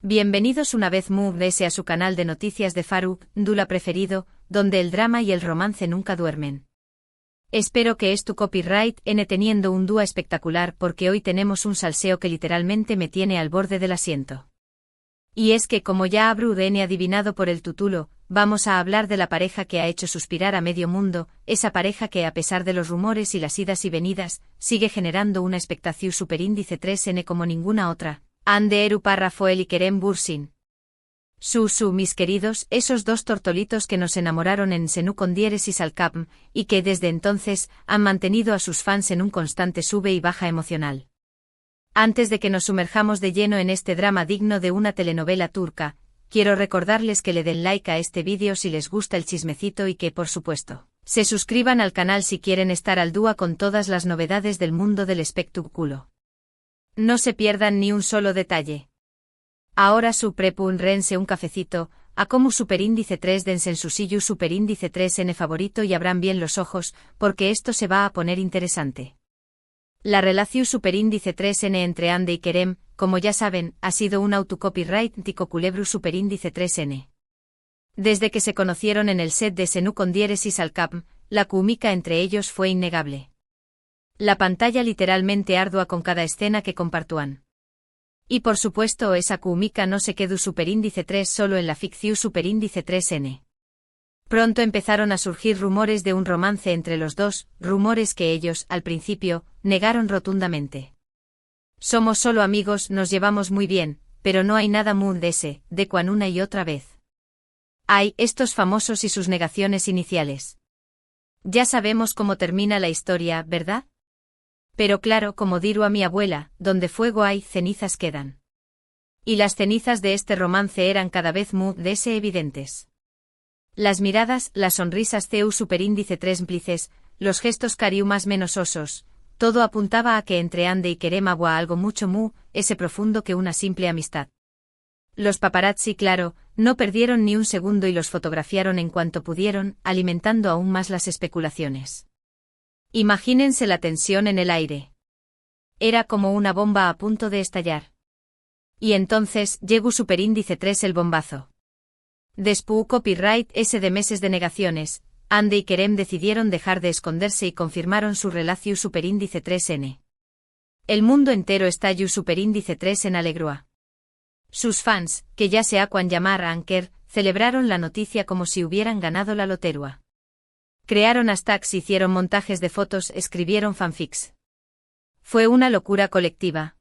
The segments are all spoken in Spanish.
Bienvenidos una vez más a su canal de noticias de Faruk Dula preferido, donde el drama y el romance nunca duermen. Espero que es tu copyright N teniendo un dúo espectacular porque hoy tenemos un salseo que literalmente me tiene al borde del asiento. Y es que como ya habrán adivinado por el título, vamos a hablar de la pareja que ha hecho suspirar a medio mundo, esa pareja que a pesar de los rumores y las idas y venidas, sigue generando una expectación superíndice 3N como ninguna otra. Hande Eru Rafael y Kerem Bürsin. Mis queridos, esos dos tortolitos que nos enamoraron en Senú con Dieres y Salcapm, y que desde entonces han mantenido a sus fans en un constante sube y baja emocional. Antes de que nos sumerjamos de lleno en este drama digno de una telenovela turca, quiero recordarles que le den like a este vídeo si les gusta el chismecito y que, por supuesto, se suscriban al canal si quieren estar al día con todas las novedades del mundo del espectáculo. No se pierdan ni un solo detalle. Ahora rense un cafecito, a como superíndice 3 dense en su sillo superíndice 3N favorito y abran bien los ojos, porque esto se va a poner interesante. La relación superíndice 3N entre Hande y Kerem, como ya saben, ha sido un autocopyright tico culebru superíndice 3N. Desde que se conocieron en el set de Senú con Dieres y Salcapm, la química entre ellos fue innegable. La pantalla literalmente ardua con cada escena que compartúan. Y por supuesto esa química no se quedó superíndice 3 solo en la ficción superíndice 3N. Pronto empezaron a surgir rumores de un romance entre los dos, rumores que ellos, al principio, negaron rotundamente. Somos solo amigos, nos llevamos muy bien, pero no hay nada muy de cuan una y otra vez. Hay estos famosos y sus negaciones iniciales. Ya sabemos cómo termina la historia, ¿verdad? Pero claro, como diru a mi abuela, donde fuego hay, cenizas quedan. Y las cenizas de este romance eran cada vez muy evidentes. Las miradas, las sonrisas CU superíndice 3 implices, los gestos cariu más menos osos, todo apuntaba a que entre Hande y Kerem había algo mucho ese profundo que una simple amistad. Los paparazzi, claro, no perdieron ni un segundo y los fotografiaron en cuanto pudieron, alimentando aún más las especulaciones. Imagínense la tensión en el aire. Era como una bomba a punto de estallar. Y entonces, llegó superíndice 3 el bombazo. Después copyright S de meses de negaciones, Hande y Kerem decidieron dejar de esconderse y confirmaron su relación superíndice 3N. El mundo entero estalló superíndice 3 en alegría. Sus fans, que ya se acuan llamar Anker, celebraron la noticia como si hubieran ganado la lotería. Crearon hashtags, hicieron montajes de fotos, escribieron fanfics. Fue una locura colectiva.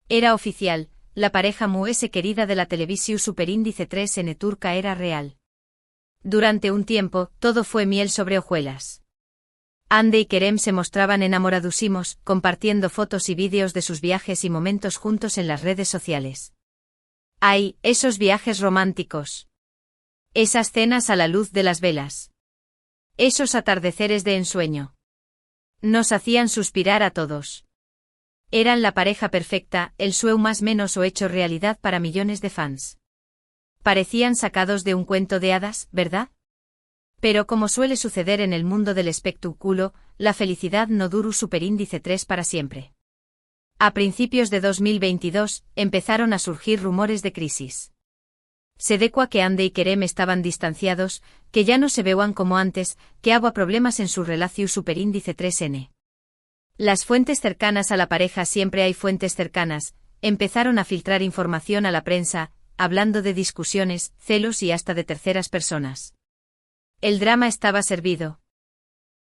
Era oficial, la pareja querida de la televisión superíndice 3N turca era real. Durante un tiempo, todo fue miel sobre hojuelas. Hande y Kerem se mostraban enamoradísimos, compartiendo fotos y vídeos de sus viajes y momentos juntos en las redes sociales. ¡Ay, esos viajes románticos! Esas cenas a la luz de las velas. Esos atardeceres de ensueño. Nos hacían suspirar a todos. Eran la pareja perfecta, el sueño más menos o hecho realidad para millones de fans. Parecían sacados de un cuento de hadas, ¿verdad? Pero como suele suceder en el mundo del espectáculo, la felicidad no duró superíndice 3 para siempre. A principios de 2022, empezaron a surgir rumores de crisis. Se decua que Hande y Kerem estaban distanciados, que ya no se veían como antes, que había problemas en su relación superíndice 3N. Las fuentes cercanas a la pareja, siempre hay fuentes cercanas, empezaron a filtrar información a la prensa, hablando de discusiones, celos y hasta de terceras personas. El drama estaba servido.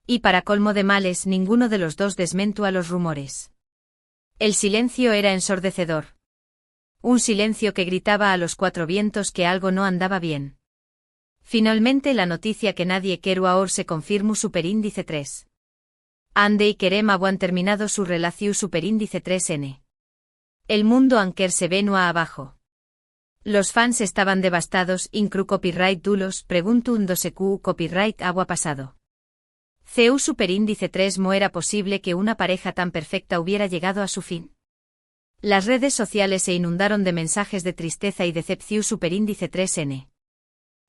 Y para colmo de males, ninguno de los dos desmentó a los rumores. El silencio era ensordecedor. Un silencio que gritaba a los cuatro vientos que algo no andaba bien. Finalmente la noticia que nadie quiere ahora se confirmó superíndice 3. Hande y Kerem habían terminado su relación superíndice 3N. El mundo Anker se venía abajo. Los fans estaban devastados, inclu copyright dulos, preguntando secu copyright había pasado. CU superíndice 3 mo era posible que una pareja tan perfecta hubiera llegado a su fin. Las redes sociales se inundaron de mensajes de tristeza y decepción superíndice 3N.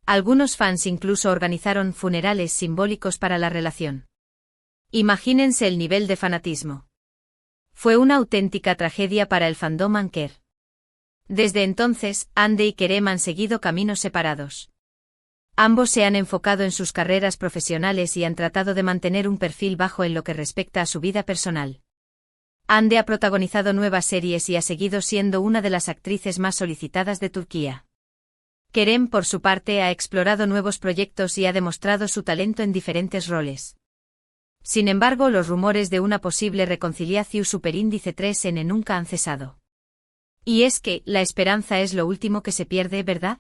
Algunos fans incluso organizaron funerales simbólicos para la relación. Imagínense el nivel de fanatismo. Fue una auténtica tragedia para el fandom Anker. Desde entonces, Ande y Kerem han seguido caminos separados. Ambos se han enfocado en sus carreras profesionales y han tratado de mantener un perfil bajo en lo que respecta a su vida personal. Ande ha protagonizado nuevas series y ha seguido siendo una de las actrices más solicitadas de Turquía. Kerem, por su parte, ha explorado nuevos proyectos y ha demostrado su talento en diferentes roles. Sin embargo, los rumores de una posible reconciliación superíndice 3N nunca han cesado. Y es que, la esperanza es lo último que se pierde, ¿verdad?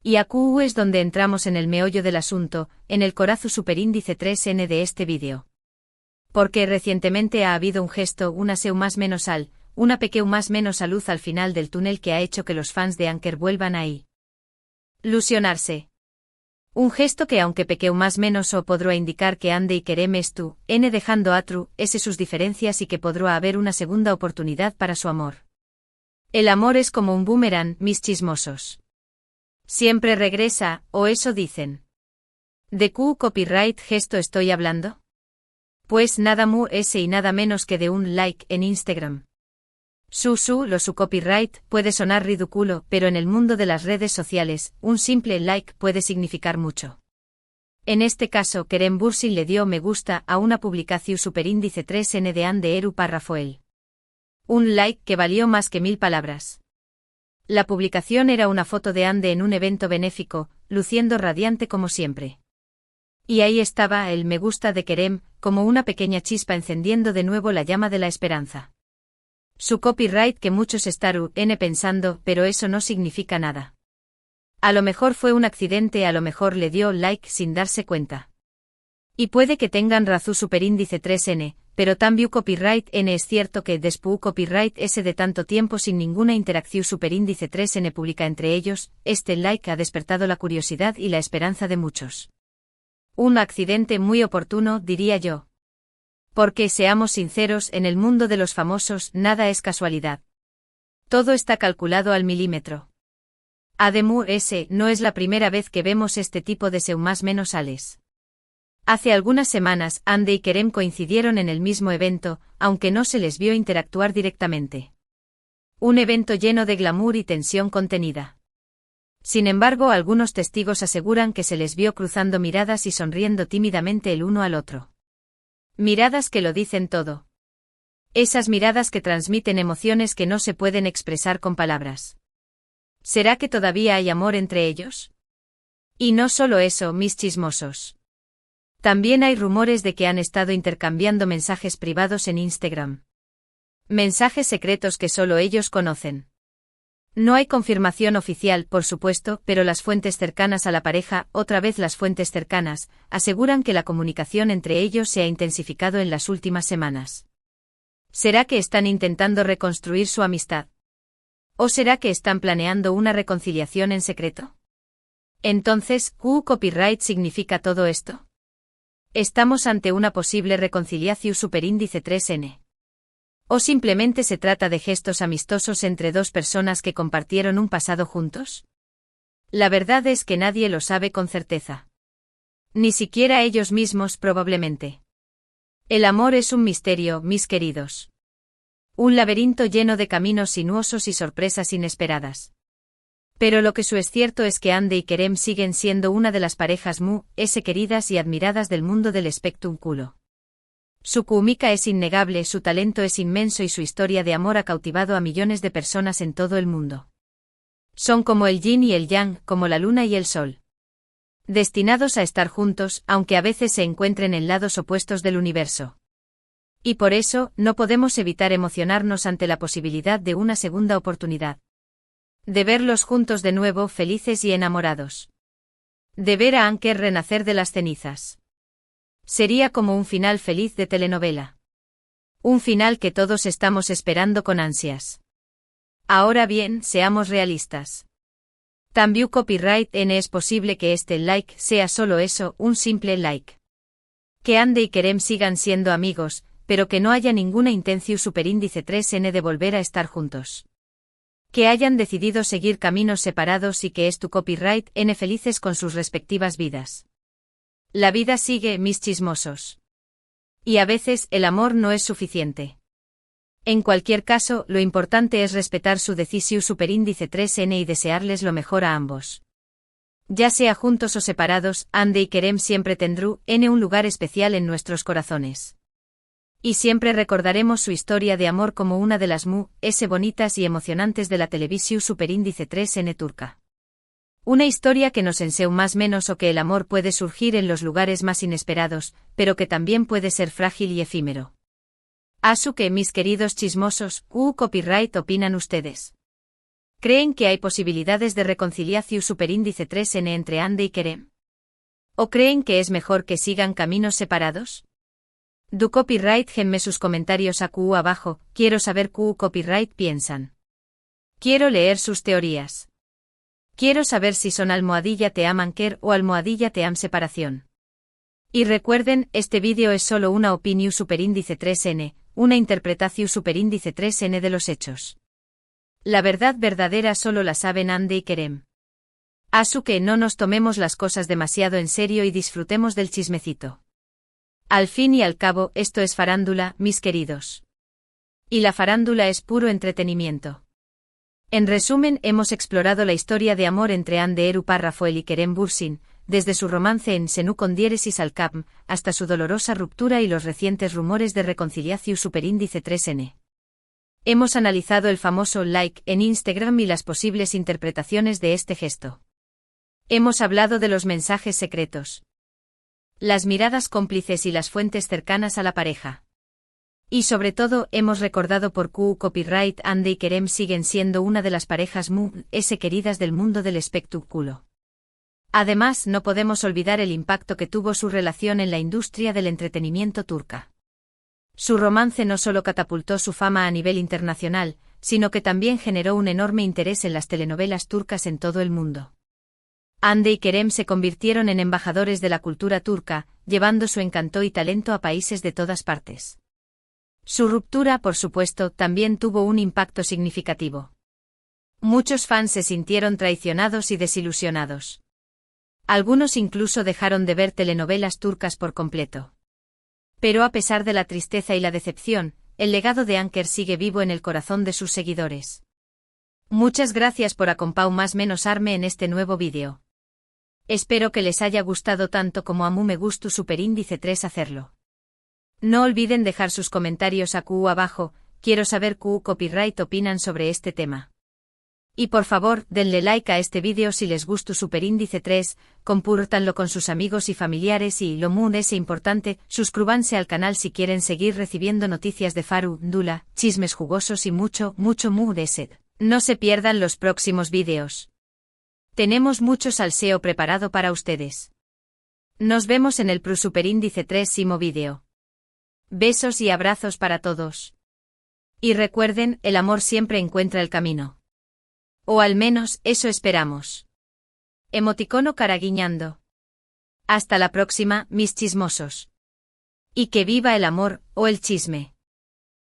Y aquí es donde entramos en el meollo del asunto, en el corazón superíndice 3N de este vídeo. Porque recientemente ha habido un gesto, una seu más menos al, una pequeña más menos a luz al final del túnel que ha hecho que los fans de Anker vuelvan ahí. Ilusionarse. Un gesto que aunque pequeño más menos o podrá indicar que Ande y Kerem tú, n dejando atru, ese sus diferencias y que podrá haber una segunda oportunidad para su amor. El amor es como un boomerang, mis chismosos. Siempre regresa, o eso dicen. ¿De qué copyright gesto estoy hablando? Pues nada mu ese y nada menos que de un like en Instagram. Su copyright puede sonar ridículo, pero en el mundo de las redes sociales, un simple like puede significar mucho. En este caso, Kerem Bürsin le dio me gusta a una publicación superíndice 3N de Ande Eru Rafael. Un like que valió más que 1000 palabras. La publicación era una foto de Ande en un evento benéfico, luciendo radiante como siempre. Y ahí estaba el me gusta de Kerem, como una pequeña chispa encendiendo de nuevo la llama de la esperanza. Su copyright que muchos estaru pensando, pero eso no significa nada. A lo mejor fue un accidente, a lo mejor le dio like sin darse cuenta. Y puede que tengan razón superíndice 3N, pero también copyright N es cierto que después copyright S de tanto tiempo sin ninguna interacción superíndice 3N pública entre ellos, este like ha despertado la curiosidad y la esperanza de muchos. Un accidente muy oportuno, diría yo. Porque seamos sinceros, en el mundo de los famosos nada es casualidad. Todo está calculado al milímetro. Además, no es la primera vez que vemos este tipo de seu más menos ales. Hace algunas semanas, Ande y Kerem coincidieron en el mismo evento, aunque no se les vio interactuar directamente. Un evento lleno de glamour y tensión contenida. Sin embargo, algunos testigos aseguran que se les vio cruzando miradas y sonriendo tímidamente el uno al otro. Miradas que lo dicen todo. Esas miradas que transmiten emociones que no se pueden expresar con palabras. ¿Será que todavía hay amor entre ellos? Y no solo eso, mis chismosos. También hay rumores de que han estado intercambiando mensajes privados en Instagram. Mensajes secretos que solo ellos conocen. No hay confirmación oficial, por supuesto, pero las fuentes cercanas a la pareja, otra vez las fuentes cercanas, aseguran que la comunicación entre ellos se ha intensificado en las últimas semanas. ¿Será que están intentando reconstruir su amistad? ¿O será que están planeando una reconciliación en secreto? Entonces, ¿qué copyright significa todo esto? ¿Estamos ante una posible reconciliación superíndice 3N? ¿O simplemente se trata de gestos amistosos entre dos personas que compartieron un pasado juntos? La verdad es que nadie lo sabe con certeza. Ni siquiera ellos mismos probablemente. El amor es un misterio, mis queridos. Un laberinto lleno de caminos sinuosos y sorpresas inesperadas. Pero lo que es cierto es que Ande y Kerem siguen siendo una de las parejas queridas y admiradas del mundo del espectáculo. Su química es innegable, su talento es inmenso y su historia de amor ha cautivado a millones de personas en todo el mundo. Son como el yin y el yang, como la luna y el sol. Destinados a estar juntos, aunque a veces se encuentren en lados opuestos del universo. Y por eso, no podemos evitar emocionarnos ante la posibilidad de una segunda oportunidad. De verlos juntos de nuevo, felices y enamorados. De ver a Anker renacer de las cenizas. Sería como un final feliz de telenovela. Un final que todos estamos esperando con ansias. Ahora bien, seamos realistas. También copyright N es posible que este like sea solo eso, un simple like. Que Ande y Kerem sigan siendo amigos, pero que no haya ninguna intención superíndice 3N de volver a estar juntos. Que hayan decidido seguir caminos separados y que es tu copyright N felices con sus respectivas vidas. La vida sigue, mis chismosos. Y a veces el amor no es suficiente. En cualquier caso, lo importante es respetar su decisión superíndice 3N y desearles lo mejor a ambos. Ya sea juntos o separados, Ande y Kerem siempre tendrán un lugar especial en nuestros corazones. Y siempre recordaremos su historia de amor como una de las bonitas y emocionantes de la televisión superíndice 3N turca. Una historia que nos enseña más menos o que el amor puede surgir en los lugares más inesperados, pero que también puede ser frágil y efímero. Asu que mis queridos chismosos, copyright opinan ustedes. ¿Creen que hay posibilidades de reconciliación superíndice 3N entre Ande y Kerem? ¿O creen que es mejor que sigan caminos separados? Du copyright genme sus comentarios abajo, quiero saber copyright piensan. Quiero leer sus teorías. Quiero saber si son almohadilla te aman Ker o almohadilla te am separación. Y recuerden, este vídeo es solo una opinión superíndice 3N, una interpretación superíndice 3N de los hechos. La verdad verdadera solo la saben Ande y Kerem. Asu que no nos tomemos las cosas demasiado en serio y disfrutemos del chismecito. Al fin y al cabo, esto es farándula, mis queridos. Y la farándula es puro entretenimiento. En resumen, hemos explorado la historia de amor entre Ande Eru Rafael y Kerem Bürsin, desde su romance en Senu con diéresis al Capm, hasta su dolorosa ruptura y los recientes rumores de reconciliación superíndice 3N. Hemos analizado el famoso like en Instagram y las posibles interpretaciones de este gesto. Hemos hablado de los mensajes secretos, las miradas cómplices y las fuentes cercanas a la pareja. Y sobre todo, hemos recordado por copyright Ande y Kerem siguen siendo una de las parejas queridas del mundo del espectáculo. Además, no podemos olvidar el impacto que tuvo su relación en la industria del entretenimiento turca. Su romance no solo catapultó su fama a nivel internacional, sino que también generó un enorme interés en las telenovelas turcas en todo el mundo. Ande y Kerem se convirtieron en embajadores de la cultura turca, llevando su encanto y talento a países de todas partes. Su ruptura, por supuesto, también tuvo un impacto significativo. Muchos fans se sintieron traicionados y desilusionados. Algunos incluso dejaron de ver telenovelas turcas por completo. Pero a pesar de la tristeza y la decepción, el legado de Anker sigue vivo en el corazón de sus seguidores. Muchas gracias por acompañarme en este nuevo vídeo. Espero que les haya gustado tanto como a mí me gustó superíndice 3 hacerlo. No olviden dejar sus comentarios abajo, quiero saber copyright opinan sobre este tema. Y por favor, denle like a este vídeo si les gustó superíndice 3, compártanlo con sus amigos y familiares y lo es importante, suscríbanse al canal si quieren seguir recibiendo noticias de farándula, chismes jugosos y mucho sed. No se pierdan los próximos vídeos. Tenemos mucho salseo preparado para ustedes. Nos vemos en el superíndice 3º vídeo. Besos y abrazos para todos. Y recuerden, el amor siempre encuentra el camino. O al menos, eso esperamos. Emoticono cara guiñando. Hasta la próxima, mis chismosos. Y que viva el amor, o el chisme.